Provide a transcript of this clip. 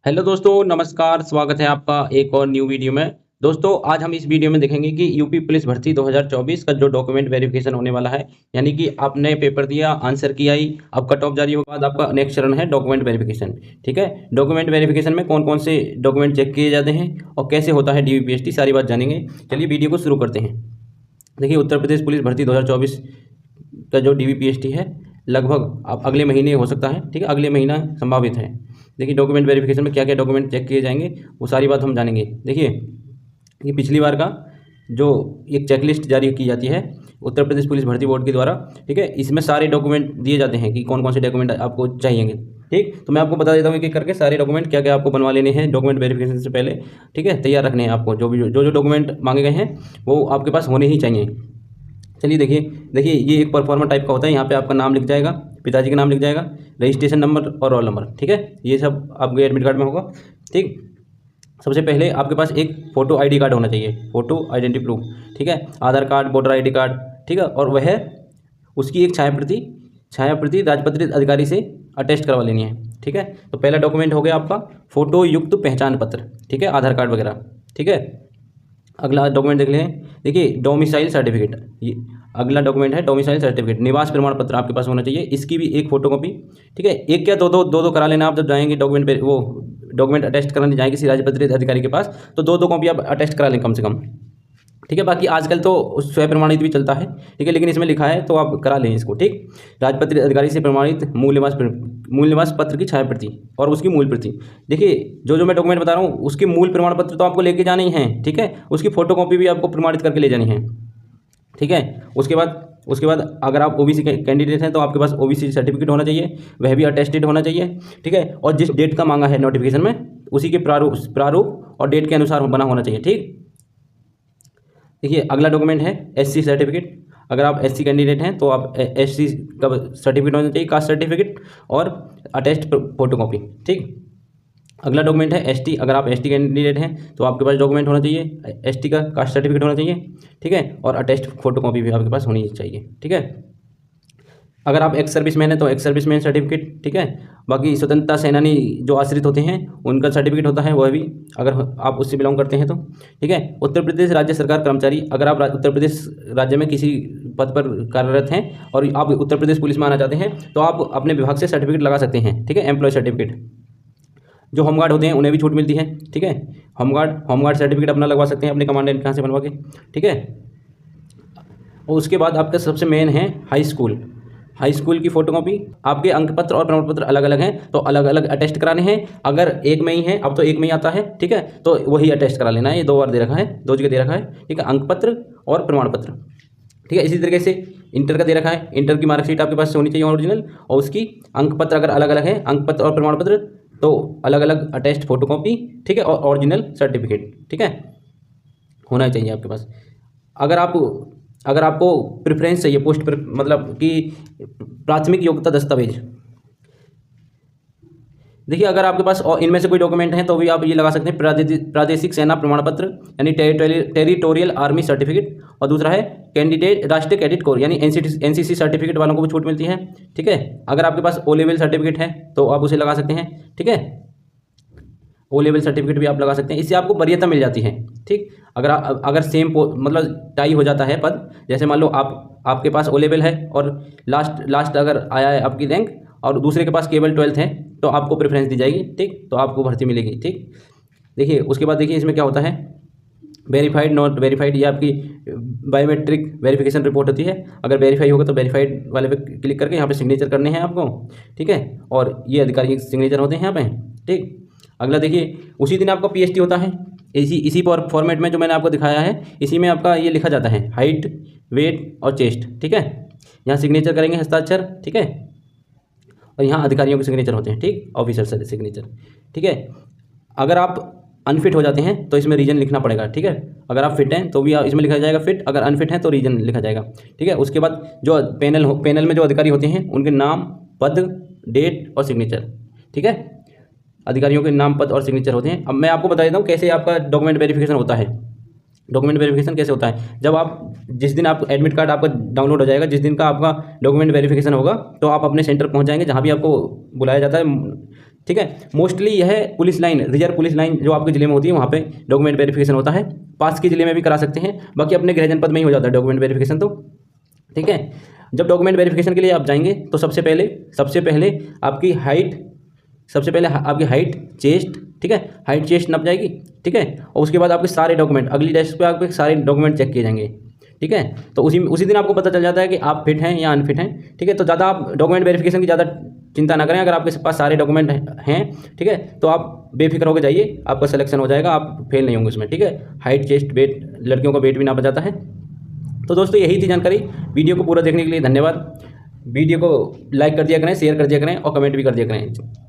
Hello दोस्तों, नमस्कार। स्वागत है आपका एक और न्यू वीडियो में। दोस्तों, आज हम इस वीडियो में देखेंगे कि यूपी पुलिस भर्ती 2024 का जो डॉक्यूमेंट वेरिफिकेशन होने वाला है, यानी कि आपने पेपर दिया, आंसर की आई, अब कट ऑफ जारी होने के बाद आपका नेक्स्ट चरण है डॉक्यूमेंट वेरिफिकेशन। ठीक है, डॉक्यूमेंट वेरिफिकेशन में कौन कौन से डॉक्यूमेंट चेक किए जाते हैं और कैसे होता है डीवीपीएसटी, सारी बात जानेंगे। चलिए वीडियो को शुरू करते हैं। देखिए, उत्तर प्रदेश पुलिस भर्ती 2024 का जो डीवीपीएसटी है, लगभग अब अगले महीने हो सकता है। ठीक है, अगले महीना संभावित है। देखिए, डॉक्यूमेंट वेरिफिकेशन में क्या क्या डॉक्यूमेंट चेक किए जाएंगे, वो सारी बात हम जानेंगे। देखिए, ये पिछली बार का जो एक चेकलिस्ट जारी की जाती है उत्तर प्रदेश पुलिस भर्ती बोर्ड के द्वारा, ठीक है, इसमें सारे डॉक्यूमेंट दिए जाते हैं कि कौन कौन से डॉक्यूमेंट आपको चाहिएंगे। ठीक, तो मैं आपको बता देता हूँ कि करके सारे डॉक्यूमेंट क्या क्या आपको बनवा लेने हैं डॉक्यूमेंट वेरिफिकेशन से पहले। ठीक है, तैयार रखने हैं आपको। जो डॉक्यूमेंट मांगे गए हैं वो आपके पास होने ही चाहिए। चलिए देखिए ये एक परफॉर्मा टाइप का होता है। यहाँ पे आपका नाम लिख जाएगा, पिताजी का नाम लिख जाएगा, रजिस्ट्रेशन नंबर और रोल नंबर। ठीक है, ये सब आपके एडमिट कार्ड में होगा। ठीक, सबसे पहले आपके पास एक फ़ोटो आईडी कार्ड होना चाहिए, फ़ोटो आइडेंटिटी प्रूफ। ठीक है, आधार कार्ड, वोटर आईडी कार्ड। ठीक है, और वह उसकी एक छाया प्रति राजपत्रित अधिकारी से अटेस्ट करवा लेनी है। ठीक है, तो पहला डॉक्यूमेंट हो गया आपका फ़ोटो युक्त पहचान पत्र। ठीक है, आधार कार्ड वगैरह। ठीक है, अगला डॉक्यूमेंट देख लें। देखिए, डोमिसाइल सर्टिफिकेट, ये अगला डॉक्यूमेंट है। डोमिसाइल सर्टिफिकेट, निवास प्रमाण पत्र आपके पास होना चाहिए, इसकी भी एक फोटोकॉपी। ठीक है, एक क्या दो करा लेना। आप जब जाएंगे डॉक्यूमेंट पे, वो डॉक्यूमेंट अटेस्ट कराने जाएंगे किसी राजपत्रित अधिकारी के पास, तो दो कॉपी आप अटेस्ट करा लें कम से कम। ठीक है, बाकी आजकल तो स्वयं प्रमाणित भी चलता है। ठीक है, लेकिन इसमें लिखा है तो आप करा लें इसको। ठीक, राजपत्रित अधिकारी से प्रमाणित मूल निवास पत्र की छाया प्रति और उसकी मूल प्रति। देखिए, जो मैं डॉक्यूमेंट बता रहा हूँ उसके मूल प्रमाण पत्र तो आपको लेके जाने ही हैं। ठीक है, उसकी फोटोकॉपी भी आपको प्रमाणित करके ले जानी है। ठीक है, उसके बाद अगर आप ओबीसी कैंडिडेट हैं तो आपके पास ओबीसी सर्टिफिकेट होना चाहिए, वह भी अटेस्टेड होना चाहिए। ठीक है, और जिस डेट का मांगा है नोटिफिकेशन में, उसी के प्रारूप और डेट के अनुसार बना होना चाहिए। ठीक, देखिए, अगला डॉक्यूमेंट है एससी सर्टिफिकेट। अगर आप एससी कैंडिडेट हैं तो आप एससी का सर्टिफिकेट होना चाहिए, कास्ट सर्टिफिकेट और अटेस्ट फोटोकॉपी। ठीक, अगला डॉक्यूमेंट है एसटी। अगर आप एसटी कैंडिडेट हैं तो आपके पास डॉक्यूमेंट होना चाहिए, एसटी का कास्ट सर्टिफिकेट होना चाहिए। ठीक है, और अटेस्ट फोटोकॉपी भी आपके पास होनी चाहिए। ठीक है, अगर आप एक्स सर्विसमैन हैं तो एक्स सर्विसमैन सर्टिफिकेट। ठीक है, बाकी स्वतंत्रता सेनानी जो आश्रित होते हैं उनका सर्टिफिकेट होता है, वह भी अगर आप उससे बिलोंग करते हैं तो। ठीक है, उत्तर प्रदेश राज्य सरकार कर्मचारी, अगर आप उत्तर प्रदेश राज्य में किसी पद पर कार्यरत हैं और आप उत्तर प्रदेश पुलिस में आना चाहते हैं तो आप अपने विभाग से सर्टिफिकेट लगा सकते हैं। ठीक है, एम्प्लॉय सर्टिफिकेट। जो होमगार्ड होते हैं उन्हें भी छूट मिलती है। ठीक है, होमगार्ड सर्टिफिकेट अपना लगवा सकते हैं अपने कमांडेंट कहाँ से बनवा के। ठीक है, और उसके बाद आपका सबसे मेन है हाई स्कूल की फोटोकॉपी। आपके अंक पत्र और प्रमाण पत्र अलग अलग हैं तो अलग अलग अटेस्ट कराने हैं। अगर एक में ही है, अब तो एक में ही आता है। ठीक है, तो वही अटेस्ट करा लेना है। ये दो बार दे रखा है, दो जगह दे रखा है। ठीक है, अंक पत्र और प्रमाण पत्र। ठीक है, इसी तरीके से इंटर का दे रखा है, इंटर की मार्कशीट आपके पास होनी चाहिए ओरिजिनल, और उसकी अंक पत्र अगर अलग अलग है, अंक पत्र और प्रमाण पत्र तो अलग अलग अटेस्ट फोटोकॉपी। ठीक है, और ओरिजिनल सर्टिफिकेट। ठीक है, होना चाहिए आपके पास। अगर आपको प्रेफरेंस चाहिए पोस्ट पर, मतलब कि प्राथमिक योग्यता दस्तावेज। देखिए, अगर आपके पास और इनमें से कोई डॉक्यूमेंट है तो भी आप ये लगा सकते हैं प्रादेशिक सेना प्रमाण पत्र यानी टेरिटोरियल आर्मी सर्टिफिकेट, और दूसरा है कैंडिडेट राष्ट्रीय कैडेट कोर यानी एनसीसी सर्टिफिकेट वालों को भी छूट मिलती है। ठीक है, अगर आपके पास ओ लेवल सर्टिफिकेट है तो आप उसे लगा सकते हैं। ठीक है, ओ लेवल सर्टिफिकेट भी आप लगा सकते हैं, इससे आपको वरीयता मिल जाती है। ठीक, अगर सेम मतलब टाई हो जाता है पद, जैसे मान लो आपके पास ओ लेवल है और लास्ट अगर आया है आपकी रैंक और दूसरे के पास केवल 12th है तो आपको प्रेफरेंस दी जाएगी। ठीक, तो आपको भर्ती मिलेगी। ठीक, देखिए, उसके बाद देखिए इसमें क्या होता है, वेरीफाइड नॉट वेरीफाइड, ये आपकी बायोमेट्रिक वेरिफिकेशन रिपोर्ट होती है। अगर वेरीफाई होगा तो वेरीफाइड वाले पे क्लिक करके यहाँ पे सिग्नेचर करने हैं आपको। ठीक है, और ये अधिकारी के सिग्नेचर होते हैं यहाँ पे। ठीक, अगला देखिए, उसी दिन आपका पीएसटी होता है, इसी फॉर्मेट में जो मैंने आपको दिखाया है, इसी में आपका ये लिखा जाता है हाइट, वेट और चेस्ट। ठीक है, यहाँ सिग्नेचर करेंगे, हस्ताक्षर। ठीक है, और यहाँ अधिकारियों के सिग्नेचर होते हैं। ठीक, ऑफिसर से सिग्नेचर। ठीक है, अगर आप अनफिट हो जाते हैं तो इसमें रीजन लिखना पड़ेगा। ठीक है, अगर आप फिट हैं तो भी इसमें लिखा जाएगा फिट, अगर अनफिट हैं तो रीजन लिखा जाएगा। ठीक है, उसके बाद जो पैनल में जो अधिकारी होते हैं उनके नाम, पद, डेट और सिग्नेचर। ठीक है, अधिकारियों के नाम, पद और सिग्नेचर होते हैं। अब मैं आपको बता देता हूँ कैसे आपका डॉक्यूमेंट वेरिफिकेशन होता है। डॉक्यूमेंट वेरिफिकेशन कैसे होता है, जब आप जिस दिन आप एडमिट कार्ड आपका डाउनलोड हो जाएगा, जिस दिन का आपका डॉक्यूमेंट वेरिफिकेशन होगा, तो आप अपने सेंटर पहुंच जाएंगे जहां भी आपको बुलाया जाता है। ठीक है। मोस्टली यह police line, reserve police line जो आपके जिले में होती है, वहाँ पे डॉक्यूमेंट वेरिफिकेशन होता है। पास के जिले में भी करा सकते हैं, बाकी अपने गृह जनपद में ही हो जाता है डॉक्यूमेंट वेरिफिकेशन तो, ठीक है। जब डॉक्यूमेंट वेरिफिकेशन के लिए आप जाएंगे तो सबसे पहले आपकी हाइट, चेस्ट, ठीक है, हाइट चेस्ट नप जाएगी, ठीक है। और उसके बाद आपके सारे डॉक्यूमेंट, अगली डेस्क पे आपके सारे डॉक्यूमेंट चेक किए जाएंगे, ठीक है। तो उसी दिन आपको पता चल जाता है कि आप फिट हैं या अनफिट हैं, ठीक है। तो ज़्यादा आप डॉक्यूमेंट वेरिफिकेशन की ज़्यादा चिंता ना करें, अगर आपके पास सारे डॉक्यूमेंट हैं, ठीक है, तो आप बेफिक्र होकर जाइए, आपका सिलेक्शन हो जाएगा, आप फेल नहीं होंगे उसमें, ठीक है। हाइट, चेस्ट, वेट, लड़कियों का वेट भी नापा जाता है। तो दोस्तों यही थी जानकारी। वीडियो को पूरा देखने के लिए धन्यवाद। वीडियो को लाइक कर दिया करें, शेयर कर दिया करें और कमेंट भी कर दिया करें।